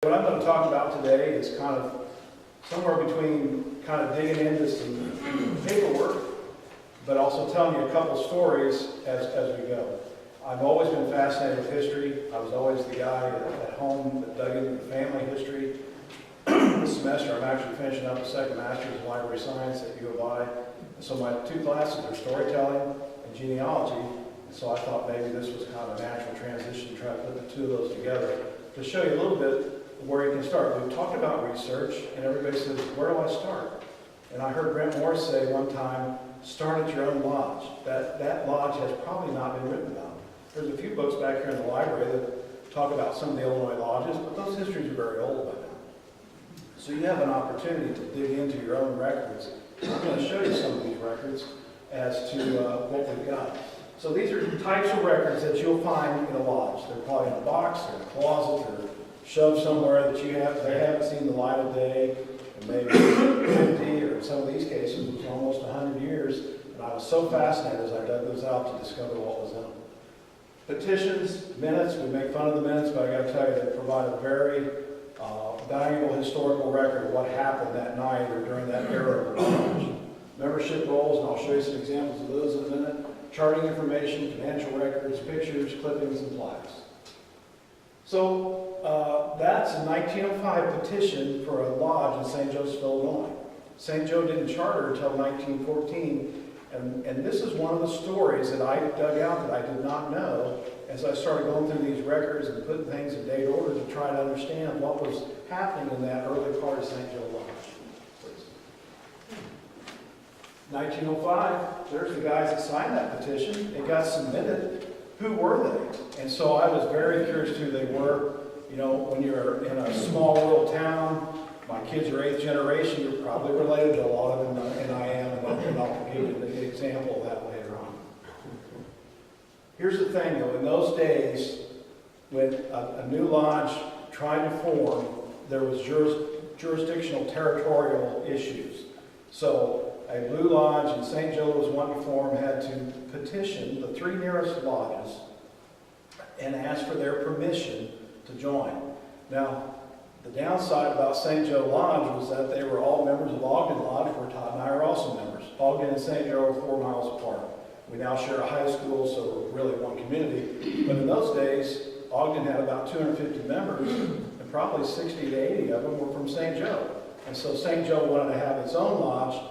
What I'm going to talk about today is kind of somewhere between kind of digging into some paperwork, but also telling you a couple stories as we go. I've always been fascinated with history. I was always the guy at home that dug into the family history. This semester I'm actually finishing up a second master's in library science at U of I. So my two classes are storytelling and genealogy. So I thought maybe this was kind of a natural transition to try to put the two of those together to show you a little bit where you can start. We've talked about research, and everybody says, where do I start? And I heard Brent Morris say one time, start at your own lodge. That lodge has probably not been written about. There's a few books back here in the library that talk about some of the Illinois lodges, but those histories are very old by now. So you have an opportunity to dig into your own records. I'm going to show you some of these records as to what we've got. So these are types of records that you'll find in a lodge. They're probably in a box, they're in a closet, or shoved somewhere that they haven't seen the light of day, and maybe 50, or in some of these cases, it was almost 100 years. And I was so fascinated as I dug those out to discover what was in them. Petitions, minutes, we make fun of the minutes, but I got to tell you, they provide a very valuable historical record of what happened that night or during that era of the lodge. Membership rolls, and I'll show you some examples of those in a minute. Charting information, financial records, pictures, clippings, and plaques. So that's a 1905 petition for a lodge in St. Joseph, Illinois. St. Joe didn't charter until 1914, and this is one of the stories that I dug out that I did not know as I started going through these records and putting things in date order to try to understand what was happening in that early part of St. Joe Lodge. 1905, there's the guys that signed that petition. It got submitted. Who were they? And so I was very curious who they were. You know, when you're in a small rural town, my kids are 8th generation, you're probably related to a lot of them, and I am, and I'll give you the example of that later on. Here's the thing, though. In those days, when a new lodge tried to form, there was jurisdictional territorial issues. So a Blue Lodge in St. Joe was one to form, had to petition the 3 nearest lodges and ask for their permission to join. Now, the downside about St. Joe Lodge was that they were all members of Ogden Lodge, where Todd and I are also members. Ogden and St. Joe are 4 miles apart. We now share a high school, so we're really one community. But in those days, Ogden had about 250 members, and probably 60 to 80 of them were from St. Joe. And so St. Joe wanted to have its own lodge,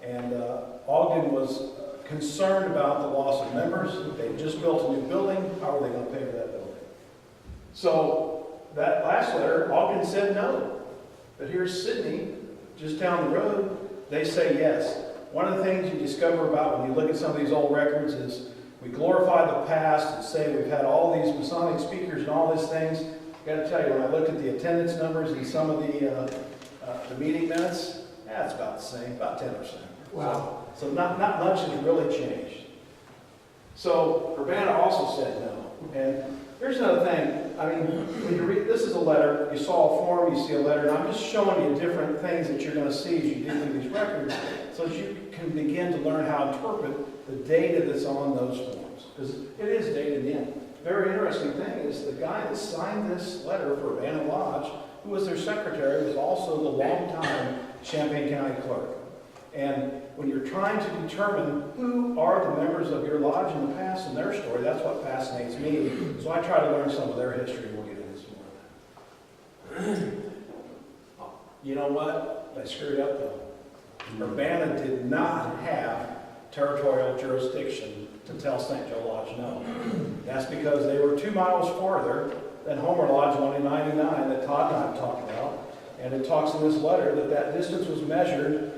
and Ogden was concerned about the loss of members. They just built a new building. How are they going to pay for that building? So that last letter, Ogden said no. But here's Sydney, just down the road. They say yes. One of the things you discover about when you look at some of these old records is we glorify the past and say we've had all these Masonic speakers and all these things. I've got to tell you, when I looked at the attendance numbers in some of the meeting minutes, it's about the same, about 10%. Wow. So not much has really changed. So Urbana also said no. And here's another thing. I mean, when you read, this is a letter. You saw a form, you see a letter, and I'm just showing you different things that you're going to see as you dig through these records so that you can begin to learn how to interpret the data that's on those forms. Because it is dated in. Very interesting thing is the guy that signed this letter for Urbana Lodge, who was their secretary, was also the longtime Champaign County clerk. And when you're trying to determine who are the members of your lodge in the past and their story, that's what fascinates me. So I try to learn some of their history. We'll get into some more of that. You know what? I screwed up though. Urbana did not have territorial jurisdiction to tell St. Joe Lodge no. That's because they were 2 miles farther than Homer Lodge 199 that Todd and I have talked about. And it talks in this letter that distance was measured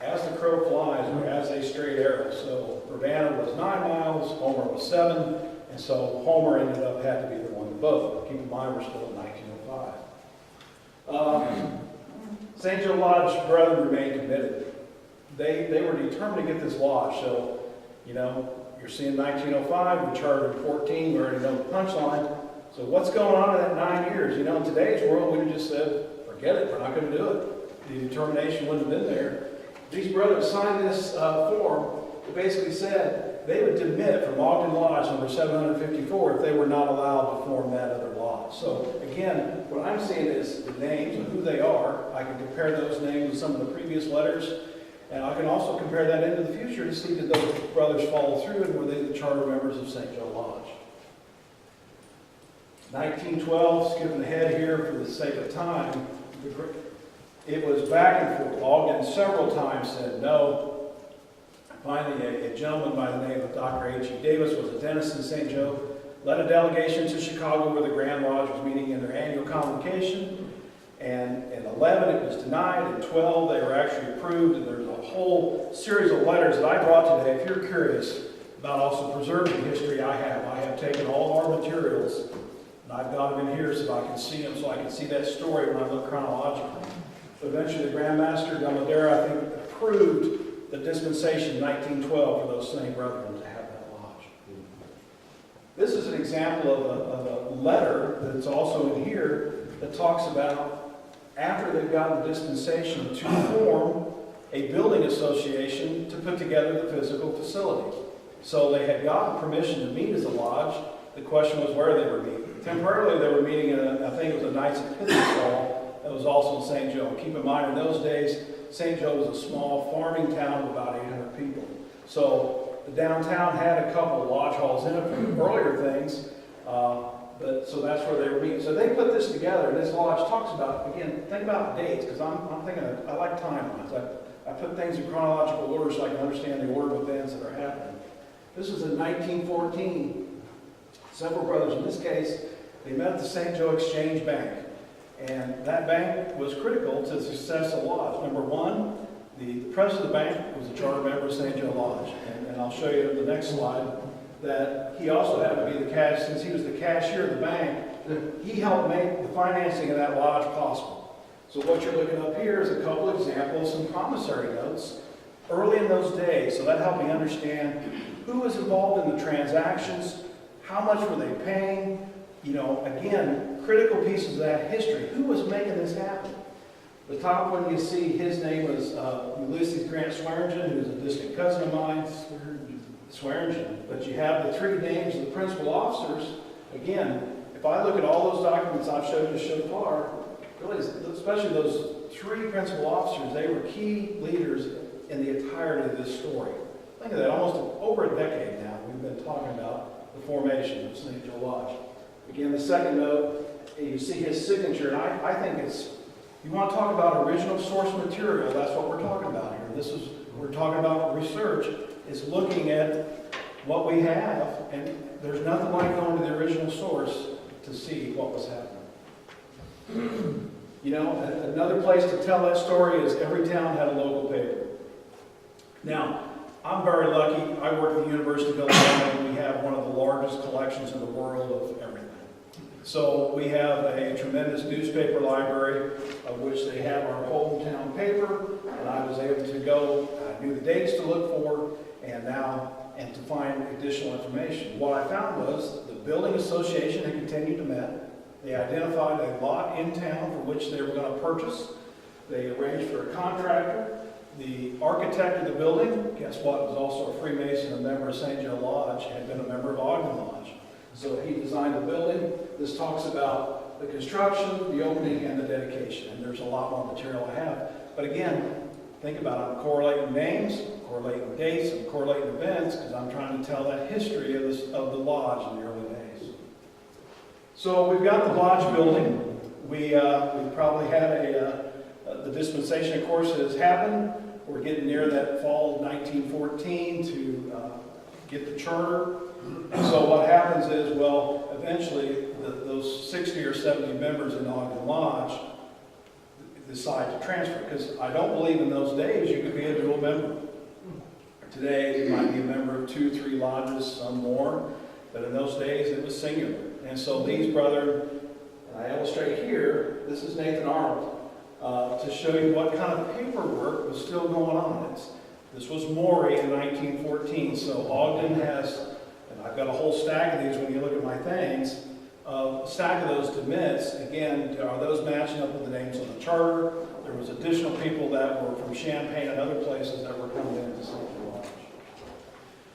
as the crow flies, or as a straight arrow. So Urbana was 9 miles, Homer was 7, and so Homer ended up had to be the one to both. Keep in mind, we're still in 1905. St. Joe Lodge brethren remained committed. They were determined to get this lodge. So, you know, you're seeing 1905, we chartered in 14, we already know the punchline. So what's going on in that 9 years? You know, in today's world, we would have just said, forget it, we're not going to do it. The determination wouldn't have been there. These brothers signed this form that basically said they would demit from Ogden Lodge number 754 if they were not allowed to form that other lodge. Lodge. So again, what I'm seeing is the names and who they are. I can compare those names with some of the previous letters, and I can also compare that into the future to see did those brothers follow through and were they the charter members of St. Joe Lodge. 1912, skipping ahead here for the sake of time, it was back and forth. Ogden several times said no. Finally, a gentleman by the name of Dr. H.E. Davis was a dentist in St. Joe, led a delegation to Chicago where the Grand Lodge was meeting in their annual convocation. And in 11, it was denied. In 12, they were actually approved. And there's a whole series of letters that I brought today. If you're curious about also preserving history, I have taken all of our materials and I've got them in here so I can see them, so I can see that story when I look chronologically. So eventually, the Grand Master de Madera, I think, approved the dispensation in 1912 for those same brethren to have that lodge. This is an example of a letter that's also in here that talks about after they've gotten the dispensation to form a building association to put together the physical facility. So they had gotten permission to meet as a lodge. The question was where they were meeting. Temporarily, they were meeting in, I think it was a Knights of Pythias Hall that was also in St. Joe. Keep in mind, in those days, St. Joe was a small farming town of about 800 people. So the downtown had a couple of lodge halls in it from earlier things, so that's where they were meeting. So they put this together, and this lodge talks about, again, think about dates, because I'm thinking, I like timelines. I put things in chronological order so I can understand the order of events that are happening. This was in 1914. Several brothers, in this case, they met at the St. Joe Exchange Bank. And that bank was critical to the success of the lodge. Number one, the president of the bank was a charter member of St. Joe Lodge. And I'll show you the next slide that he also happened to be the cash, since he was the cashier of the bank, he helped make the financing of that lodge possible. So what you're looking up here is a couple examples, some promissory notes early in those days. So that helped me understand who was involved in the transactions, how much were they paying, again, critical pieces of that history. Who was making this happen? The top one you see, his name was Ulysses Grant Swearingen, who was a distant cousin of mine, Swearingen. But you have the three names of the principal officers. Again, if I look at all those documents I've showed you so far, really, especially those three principal officers, they were key leaders in the entirety of this story. Think of that, almost over a decade now, we've been talking about the formation of St. Joe Lodge. Again, the second note, you see his signature, and I think it's, you want to talk about original source material, that's what we're talking about here. We're talking about research, is looking at what we have, and there's nothing like going to the original source to see what was happening. Another place to tell that story is every town had a local paper. Now, I'm very lucky. I work at the University of Illinois, and we have one of the largest collections in the world of everything. So we have a tremendous newspaper library, of which they have our hometown paper, and I was able to go, I knew the dates to look for, and to find additional information. What I found was the building association had continued to meet. They identified a lot in town for which they were going to purchase. They arranged for a contractor. The architect of the building, guess what, was also a Freemason, a member of St. Joe Lodge, had been a member of Ogden Lodge. So he designed the building. This talks about the construction, the opening, and the dedication. And there's a lot more material I have. But again, think about it. I'm correlating names, correlating dates, and correlating events, because I'm trying to tell that history of the lodge in the early days. So we've got the lodge building. We probably had the dispensation, of course, has happened. We're getting near that fall of 1914 to get the charter. And so what happens is, well, eventually those 60 or 70 members in Ogden Lodge decide to transfer, because I don't believe in those days you could be a dual member. Today, you might be a member of 2, 3 lodges, some more, but in those days it was singular. And so these brothers, and I illustrate here, this is Nathan Arnold, to show you what kind of paperwork was still going on. This was Maury in 1914, so Ogden has, and I've got a whole stack of these when you look at my things, a stack of those demits. Again, are those matching up with the names on the charter? There was additional people that were from Champaign and other places that were coming into St. Joe Lodge.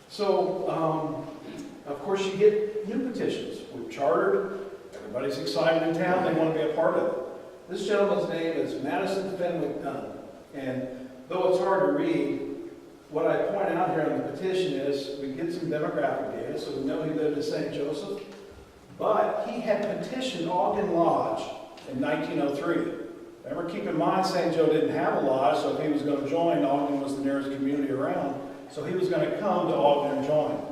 So, of course, you get new petitions. We've chartered, Everybody's excited in town, they want to be a part of it. This gentleman's name is Madison Fenwick Dunn. And though it's hard to read, what I point out here on the petition is we get some demographic data, so we know he lived in St. Joseph, but he had petitioned Ogden Lodge in 1903. Remember, keep in mind, St. Joe didn't have a lodge, so if he was going to join, Ogden was the nearest community around, so he was going to come to Ogden and join.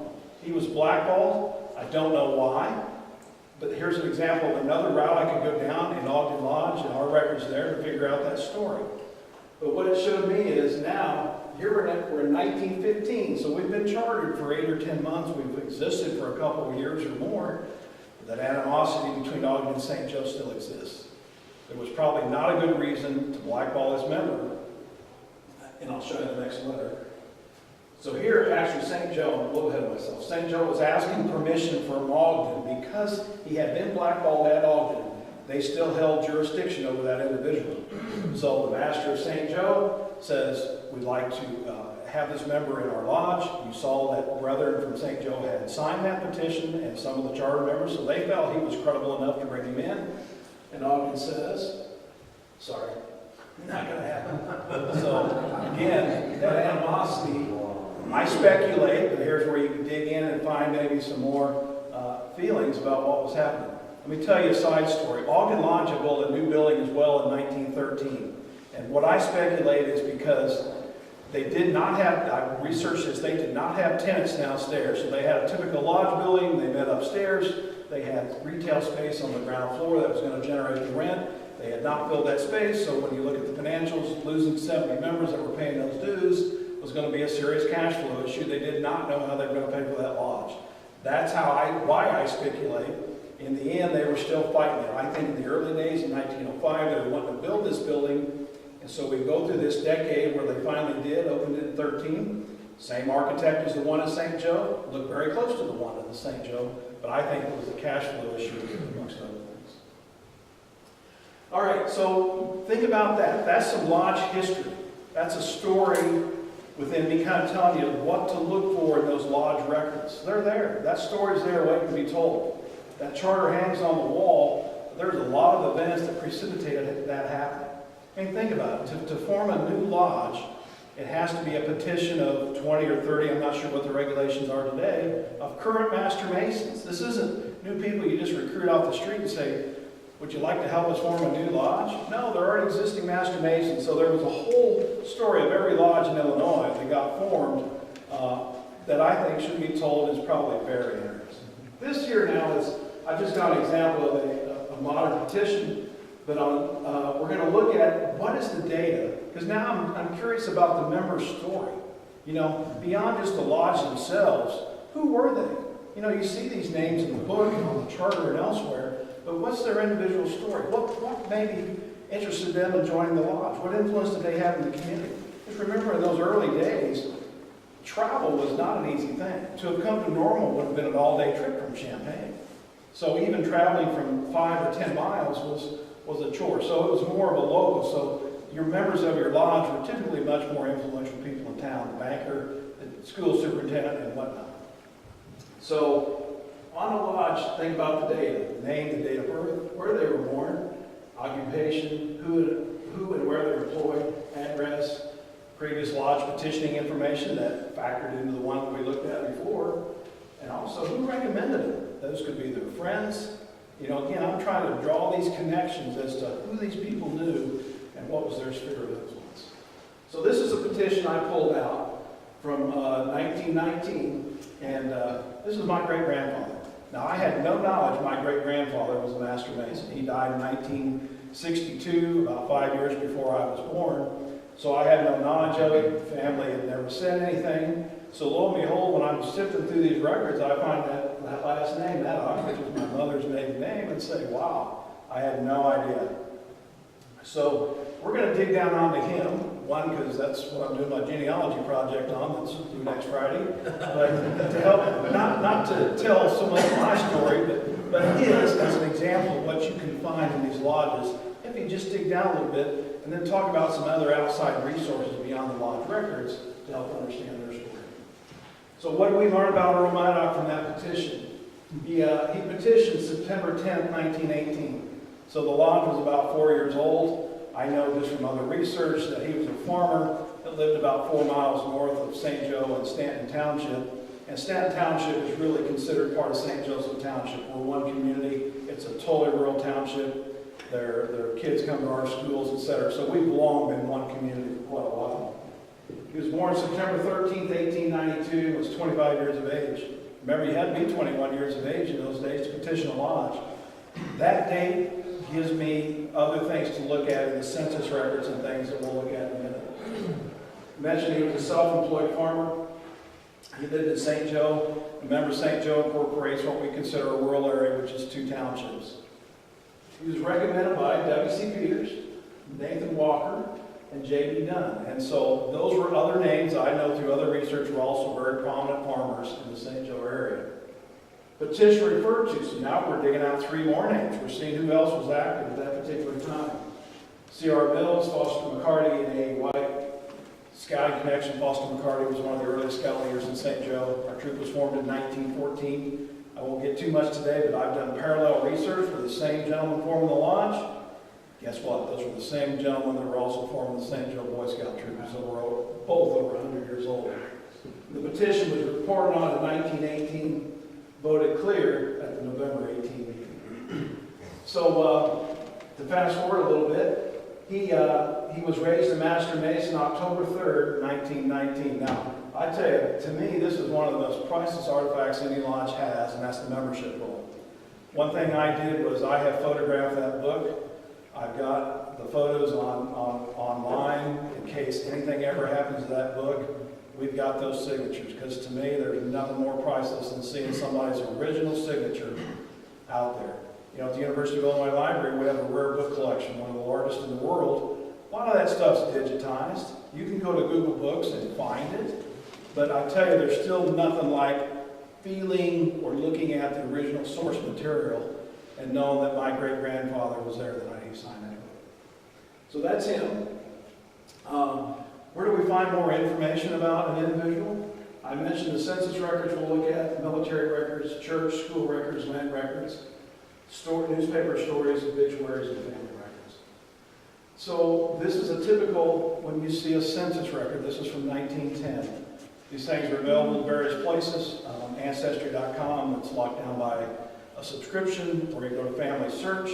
He was blackballed. I don't know why, but here's an example of another route I could go down in Ogden Lodge, and our records there to figure out that story. But what it showed me is now, here we're in 1915, so we've been chartered for 8 or 10 months. We've existed for a couple of years or more. That animosity between Ogden and St. Joe still exists. There was probably not a good reason to blackball his member, and I'll show you the next letter. So here, actually, St. Joe, I'm a little ahead of myself. St. Joe was asking permission from Ogden because he had been blackballed at Ogden. They still held jurisdiction over that individual. So the master of St. Joe says, we'd like to have this member in our lodge. You saw that brethren from St. Joe had signed that petition and some of the charter members, so they felt he was credible enough to bring him in. And Ogden says, sorry, not going to happen. So again, that animosity, I speculate, but here's where you can dig in and find maybe some more feelings about what was happening. Let me tell you a side story. Ogden Lodge had built a new building as well in 1913. And what I speculate is because they did not have, I researched this, they did not have tenants downstairs. So they had a typical lodge building, they met upstairs, they had retail space on the ground floor that was going to generate the rent. They had not filled that space, so when you look at the financials, losing 70 members that were paying those dues was going to be a serious cash flow issue. They did not know how they were going to pay for that lodge. That's why I speculate. In the end, they were still fighting it. I think in the early days, in 1905, they were wanting to build this building. And so we go through this decade where they finally did, opened it in 13. Same architect as the one in St. Joe. Looked very close to the one in the St. Joe. But I think it was a cash flow issue amongst other things. All right, so think about that. That's some lodge history. That's a story within me kind of telling you what to look for in those lodge records. They're there. That story's there waiting to be told. That charter hangs on the wall. There's a lot of events that precipitated that happening. I mean, think about it. To form a new lodge, it has to be a petition of 20 or 30, I'm not sure what the regulations are today, of current master masons. This isn't new people you just recruit off the street and say, would you like to help us form a new lodge? No, there are existing master masons. So there was a whole story of every lodge in Illinois that got formed that I think should be told is probably very interesting. This here now is, I've just got an example of a modern petition, but we're going to look at what is the data, because now I'm curious about the member's story. You know, beyond just the lodge themselves, who were they? You know, you see these names in the book and on the charter and elsewhere, but what's their individual story? What maybe interested them in joining the lodge? What influence did they have in the community? Just remember, in those early days, travel was not an easy thing. To have come to Normal would have been an all-day trip from Champaign. So even traveling from 5 or 10 miles was a chore. So it was more of a local. So your members of your lodge were typically much more influential people in town, the banker, the school superintendent, and whatnot. So on a lodge, think about the data. The name, the date of birth, where they were born, occupation, who and where they were employed, address, previous lodge petitioning information that factored into the one that we looked at before, and also who recommended it. Those could be their friends. You know, again, I'm trying to draw these connections as to who these people knew and what was their sphere of influence. So this is a petition I pulled out from 1919, and this is my great-grandfather. Now, I had no knowledge my great-grandfather was a master mason. He died in 1962, about 5 years before I was born. So I had no knowledge of it. Family had never said anything. So lo and behold, when I'm sifting through these records, I find that last name, that which was my mother's maiden name, and say, wow, I had no idea. So we're going to dig down onto him. One, because that's what I'm doing my genealogy project on. That's due next Friday. But to help, not to tell so much of my story, but his as an example of what you can find in these lodges. If you just dig down a little bit, and then talk about some other outside resources beyond the lodge records to help understand their story. So what do we learn about Earl Maddock from that petition? He petitioned September 10th, 1918. So the lodge was about 4 years old. I know just from other research that he was a farmer that lived about 4 miles north of St. Joe and Stanton Township. And Stanton Township is really considered part of St. Joseph Township. We're one community. It's a totally rural township. Their kids come to our schools, etc. So we've long been one community for quite a while. He was born September 13th, 1892, was 25 years of age. Remember, you had to be 21 years of age in those days to petition a lodge. That date gives me other things to look at in the census records and things that we'll look at in a minute. I mentioned he was a self-employed farmer. He lived in St. Joe. Remember, St. Joe incorporates what we consider a rural area, which is 2 townships. He was recommended by W.C. Peters, Nathan Walker, and J.B. Dunn. And so those were other names I know through other research were also very prominent farmers in the St. Joe area. Petition referred to, so now we're digging out 3 more names. We're seeing who else was active at that particular time. C.R. Mills, Foster McCarty, and A. White. Scouting connection, Foster McCarty was one of the earliest scout leaders in St. Joe. Our troop was formed in 1914. I won't get too much today, but I've done parallel research for the same gentleman forming the lodge. Guess what? Those were the same gentlemen that were also forming the St. Joe Boy Scout troop, so we're both over 100 years old. The petition was reported on in 1918, voted clear at the November 18 meeting. So to fast forward a little bit, he was raised a Master Mason October 3rd, 1919. Now, I tell you, to me, this is one of the most priceless artifacts any lodge has, and that's the membership roll. One thing I did was I have photographed that book. I've got the photos online in case anything ever happens to that book. We've got those signatures, because to me, there's nothing more priceless than seeing somebody's original signature out there. You know, at the University of Illinois Library, we have a rare book collection, one of the largest in the world. A lot of that stuff's digitized. You can go to Google Books and find it. But I tell you, there's still nothing like feeling or looking at the original source material and knowing that my great-grandfather was there the night he signed that book. So that's him. Where do we find more information about an individual? I mentioned the census records we'll look at, military records, church, school records, land records, newspaper stories, obituaries, and family records. So this is a typical, when you see a census record, this is from 1910. These things are available in various places. Ancestry.com, it's locked down by a subscription, or you go to Family Search,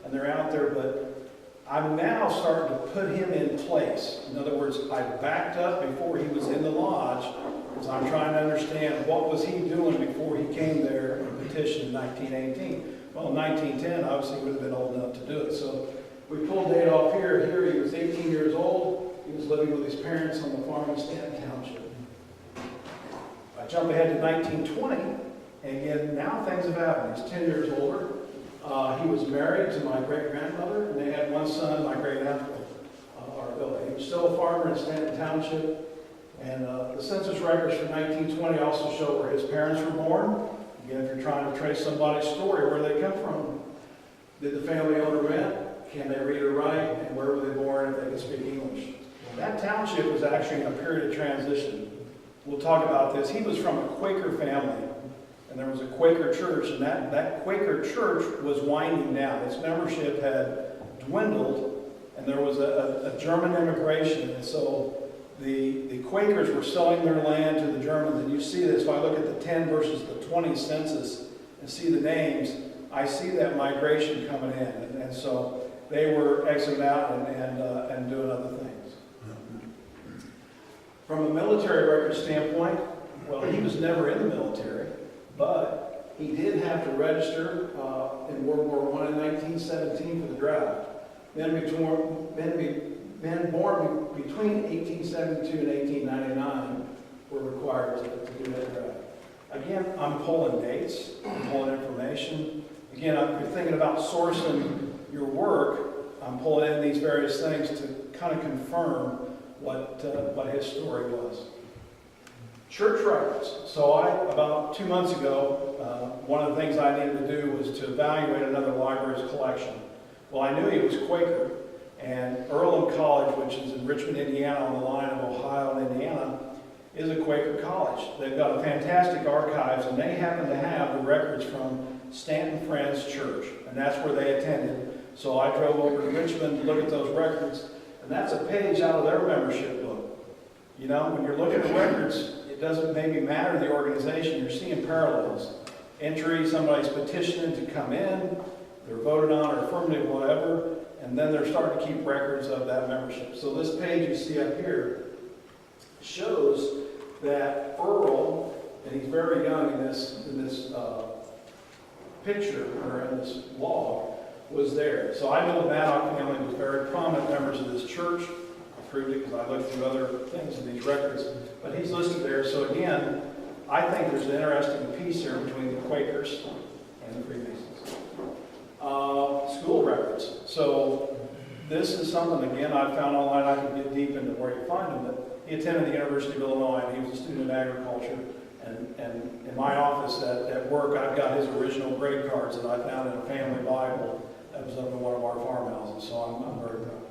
and they're out there, but I'm now starting to put him in place. In other words, I backed up before he was in the lodge, because I'm trying to understand what was he doing before he came there and petitioned in 1918. Well, in 1910, obviously, he would have been old enough to do it. So we pulled date off here. Here he was 18 years old. He was living with his parents on the farm in Stanton Township. I jump ahead to 1920, and again, now things have happened. He's 10 years older. He was married to my great-grandmother, and they had one son, my great-uncle, Arvilla. He was still a farmer in Stanton Township, and the census records from 1920 also show where his parents were born. Again, if you're trying to trace somebody's story, where they come from. Did the family own a rent? Can they read or write? And where were they born if they could speak English? That township was actually in a period of transition. We'll talk about this. He was from a Quaker family, and there was a Quaker church, and that Quaker church was winding down. Its membership had dwindled, and there was a German immigration, and so the Quakers were selling their land to the Germans, and you see this. If I look at the 10 versus the 20 census and see the names, I see that migration coming in, and so they were exiting out and doing other things. From a military record standpoint, well, he was never in the military, but he did have to register in World War I in 1917 for the draft. Men born between 1872 and 1899 were required to do that draft. Again, I'm pulling dates, I'm pulling information. Again, if you're thinking about sourcing your work, I'm pulling in these various things to kind of confirm what his story was. Church records. So about 2 months ago, one of the things I needed to do was to evaluate another library's collection. Well, I knew he was Quaker, and Earlham College, which is in Richmond, Indiana, on the line of Ohio and Indiana, is a Quaker college. They've got a fantastic archives, and they happen to have the records from Stanton Friends Church, and that's where they attended. So I drove over to Richmond to look at those records, and that's a page out of their membership book. You know, when you're looking at records, it doesn't maybe matter the organization, you're seeing parallels. Entry, somebody's petitioning to come in, they're voted on or affirmative, whatever, and then they're starting to keep records of that membership. So this page you see up here shows that Earl, and he's very young in this picture, or in this log, was there. So I know the Maddock family was very prominent members of this church. I proved it because I looked through other things in these records. But he's listed there. So again, I think there's an interesting piece here between the Quakers and the Freemasons. School records. So this is something, again, I found online. I can get deep into where you find them. But he attended the University of Illinois, and he was a student in agriculture. And in my office at work, I've got his original grade cards that I found in a family Bible that was up in one of our farmhouses. So I'm very proud of it.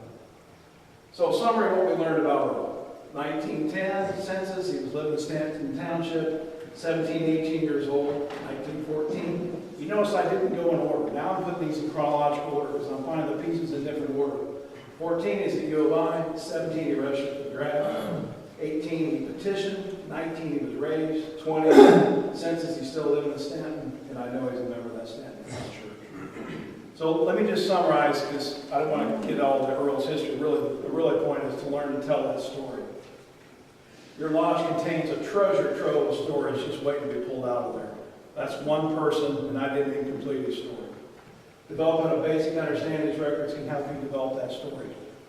So summary of what we learned about Earl. 1910 census, he was living in Stanton Township, 17, 18 years old. 1914. You notice I didn't go in order. Now I'm putting these in chronological order because I'm finding the pieces in different order. 14 is at U of I, 17 he registered for the draft, 18 he petitioned, 19 he was raised, 20 census he still living in Stanton, and I know he's a member of that Stanton church. So let me just summarize, because I don't want to get all the Earl's history. Really, the really point is to learn to tell that story. Your lodge contains a treasure trove of stories just waiting to be pulled out of there. That's one person, and I didn't even complete his story. Developing a basic understanding of these records can help you develop that story.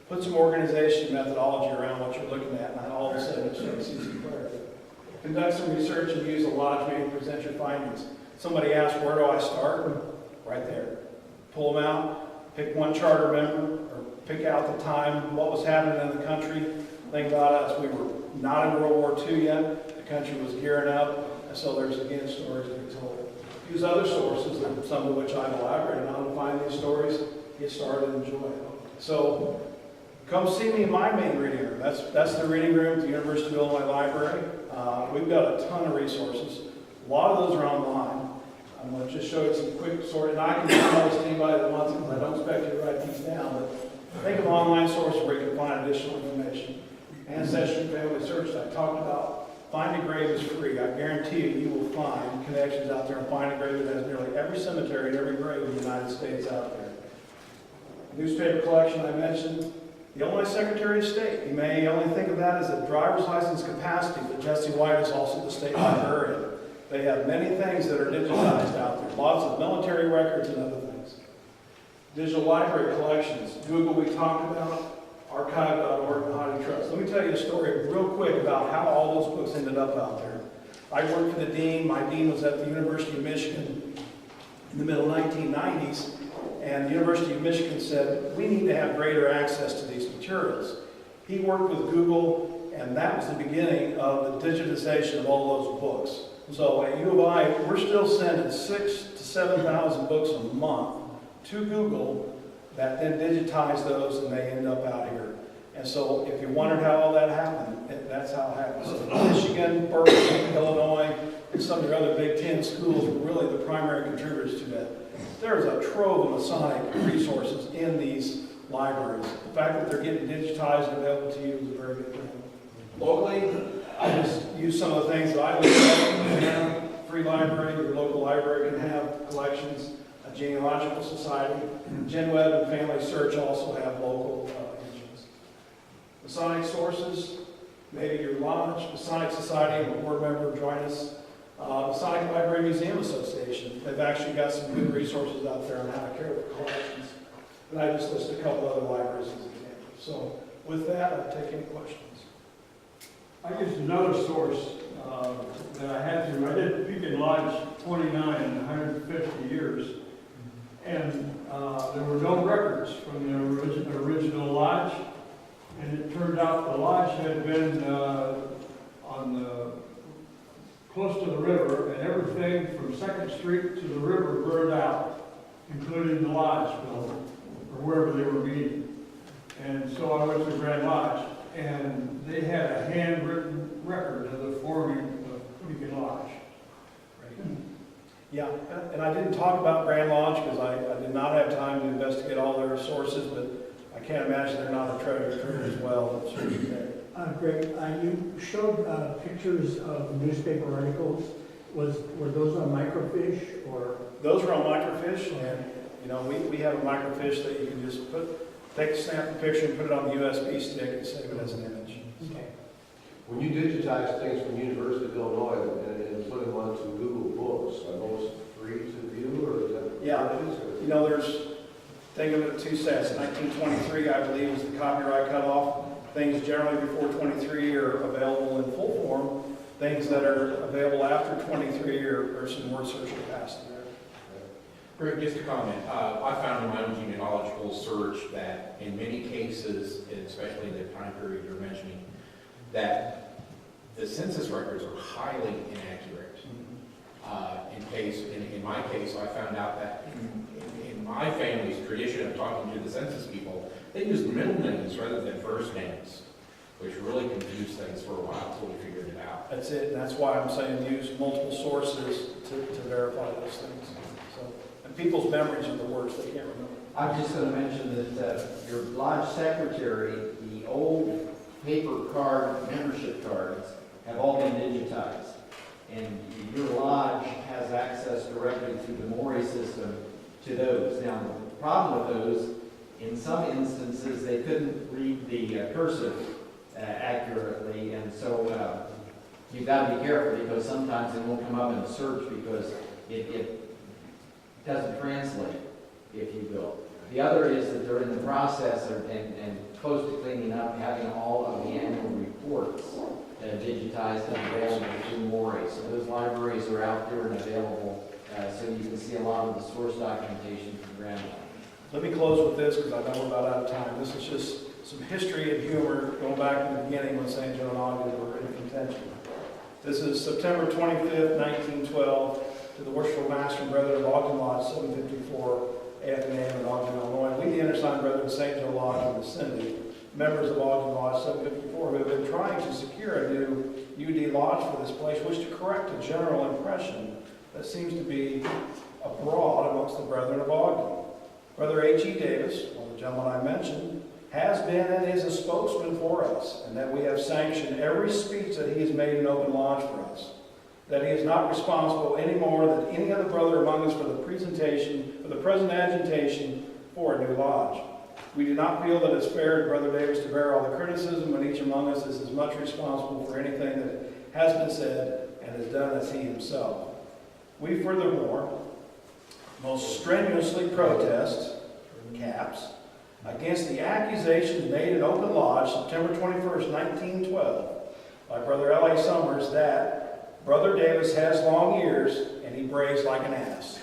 Put some organization methodology around what you're looking at, and all of a sudden it's going to see some clarity. Conduct some research and use a lodge meeting to present your findings. Somebody asked, where do I start? Right there. Pull them out, pick one charter member, or pick out the time, what was happening in the country. Think about us, we were not in World War II yet, the country was gearing up, and so there's again stories to be told. Use other sources, some of which I've elaborated on, to find these stories, get started and enjoy it. So come see me in my main reading room. That's the reading room at the University of Illinois Library. We've got a ton of resources. A lot of those are online. I'm going to just show you some quick sort, and I can tell this to anybody that wants it because I don't expect you to write these down, but think of online sources where you can find additional information. Ancestry and family search that I talked about. Find a Grave is free. I guarantee you will find connections out there, and Find a Grave that has nearly every cemetery and every grave in the United States out there. Newspaper collection I mentioned. The Illinois Secretary of State. You may only think of that as a driver's license capacity, but Jesse White is also the state librarian. They have many things that are digitized out there. Lots of military records and other things. Digital library collections. Google we talked about. Archive.org and HoneyTrust. Let me tell you a story real quick about how all those books ended up out there. I worked for the dean. My dean was at the University of Michigan in the middle 1990s, and the University of Michigan said, we need to have greater access to these materials. He worked with Google, and that was the beginning of the digitization of all those books. So at U of I, we're still sending 6,000 to 7,000 books a month to Google that then digitize those, and they end up out here. And so if you wondered how all that happened, that's how it happened. So Michigan, Berkeley, Illinois, and some of your other Big Ten schools were really the primary contributors to that. There's a trove of Masonic resources in these libraries. The fact that they're getting digitized and available to you is a very good thing. Locally, I just use some of the things that I look at. Free library, your local library can have collections. A genealogical society. GenWeb and Family Search also have local engines. Masonic sources, maybe your lodge, Masonic Society, I'm a board member, join us. Masonic Library Museum Association, they've actually got some good resources out there on how to care for collections. And I just listed a couple other libraries as examples. So with that, I'll take any questions. I used another source that I had to. I did Pekin Lodge 29 in 150 years. And there were no records from the original lodge, and it turned out the lodge had been close to the river, and everything from 2nd Street to the river burned out, including the lodge building, or wherever they were meeting. And so I went to Grand Lodge, and they had a handwritten record of the Yeah, and I didn't talk about Grand Lodge because I did not have time to investigate all their sources, but I can't imagine they're not a treasure trove as well. That's certainly there. Greg, you showed pictures of newspaper articles. Were those on microfiche or? Those are on microfiche, and we have a microfiche that you can just snap the picture and put it on the USB stick and save it as an image. Okay. When you digitize things from University of Illinois and put them onto Google Books, are those free to view, or is that? Yeah. purchased, or- Think of it two sets. 1923, I believe, is the copyright cutoff. Things generally before 23 are available in full form. Things that are available after 23 are some word search capacity there. Greg, just a comment. I found in my own genealogical search that in many cases, and especially in the time period you're mentioning, that the census records are highly inaccurate. In my case, I found out that in my family's tradition of talking to the census people, they used middle names rather than first names, which really confused things for a while until we figured it out. That's it, and that's why I'm saying use multiple sources to verify those things. So, and people's memories are the worst, they can't remember. I'm just going to mention that your lodge secretary, the old paper card, membership cards, have all been digitized. And your lodge has access directly to the Maury system to those. Now, the problem with those, in some instances, they couldn't read the cursive accurately, and so you've got to be careful because sometimes it won't come up in a search because it doesn't translate, if you will. The other is that they're in the process and close to cleaning up, having all of the annual reports digitized and available through Maury. So those libraries are out there and available, so you can see a lot of the source documentation from Grand Lodge. Let me close with this because I know we're about out of time. This is just some history and humor going back to the beginning when St. Joe and Ogden were in contention. This is September 25th, 1912, to the Worshipful Master and Brethren of Ogden Lodge, 754 Anthony in Ogden, Illinois. We, the undersigned brethren of St. Joe Lodge and the Cindy, members of Ogden Lodge 754, who have been trying to secure a new UD Lodge for this place, wish to correct a general impression that seems to be abroad amongst the brethren of Ogden. Brother H.E. Davis, one of the gentlemen I mentioned, has been and is a spokesman for us, and that we have sanctioned every speech that he has made in open lodge for us. That he is not responsible any more than any other brother among us for the present agitation for a new lodge. We do not feel that it's fair to Brother Davis to bear all the criticism when each among us is as much responsible for anything that has been said and is done as he himself. We furthermore most strenuously protest, caps, against the accusations made in open lodge September 21st, 1912 by Brother L.A. Summers that Brother Davis has long ears and he brays like an ass.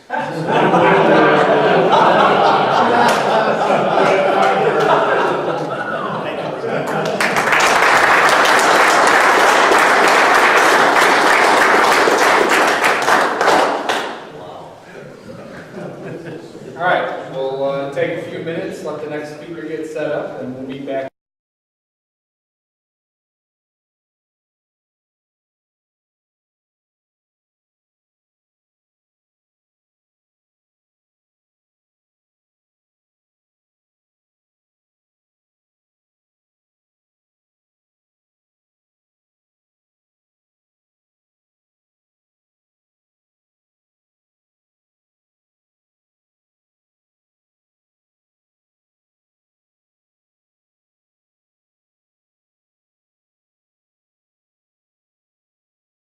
All right, we'll take a few minutes, let the next speaker get set up, and we'll be back.